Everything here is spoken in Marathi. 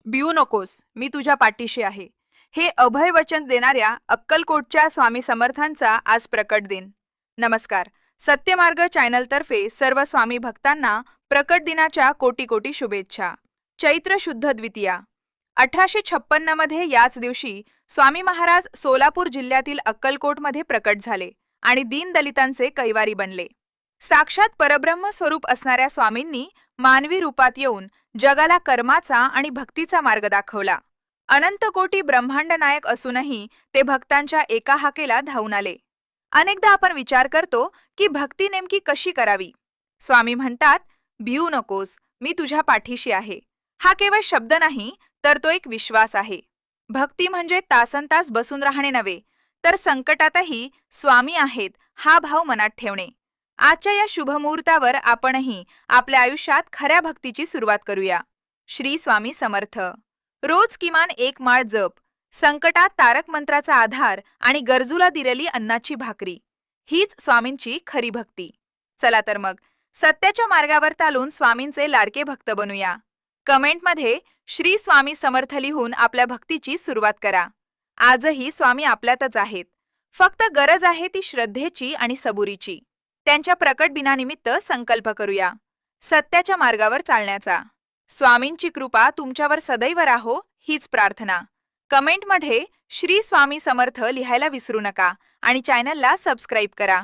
भिवू नकोस, मी तुझ्या पाठीशी आहे. हे अभय वचन देणाऱ्या अक्कलकोटच्या स्वामी समर्थांचा आज प्रकट दिन. नमस्कार. सत्यमार्ग चॅनलतर्फे सर्व स्वामी भक्तांना प्रकट दिनाच्या कोटी कोटी शुभेच्छा. चैत्र शुद्ध द्वितीया 1856 मध्ये याच दिवशी स्वामी महाराज सोलापूर जिल्ह्यातील अक्कलकोटमध्ये प्रकट झाले आणि दीनदलितांचे कैवारी बनले. साक्षात परब्रह्म स्वरूप असणाऱ्या स्वामींनी मानवी रूपात येऊन जगाला कर्माचा आणि भक्तीचा मार्ग दाखवला. अनंत कोटी ब्रह्मांड नायक असूनही ते भक्तांच्या एका हाकेला धावून आले. अनेकदा आपण विचार करतो की भक्ती नेमकी कशी करावी. स्वामी म्हणतात, भिवू नकोस, मी तुझ्या पाठीशी आहे. हा केवळ शब्द नाही, तर तो एक विश्वास आहे. भक्ती म्हणजे तासनतास बसून राहणे नव्हे, तर संकटातही स्वामी आहेत हा भाव मनात ठेवणे. आजच्या या शुभमुहूर्तावर आपणही आपल्या आयुष्यात खऱ्या भक्तीची सुरुवात करूया. श्री स्वामी समर्थ. रोज किमान एक माळ जप, संकटात तारक मंत्राचा आधार आणि गरजूला दिलेली अन्नाची भाकरी, हीच स्वामींची खरी भक्ती. चला तर मग सत्याच्या मार्गावर चालून स्वामींचे लाडके भक्त बनूया. कमेंटमध्ये श्री स्वामी समर्थ लिहून आपल्या भक्तीची सुरुवात करा. आजही स्वामी आपल्यातच आहेत. फक्त गरज आहे ती श्रद्धेची आणि सबुरीची. त्यांच्या प्रकट दिनानिमित्त संकल्प करूया सत्याच्या मार्गावर चालण्याचा. स्वामींची कृपा तुमच्यावर सदैव राहो हीच प्रार्थना. कमेंटमध्ये श्री स्वामी समर्थ लिहायला विसरू नका आणि चॅनलला सबस्क्राईब करा.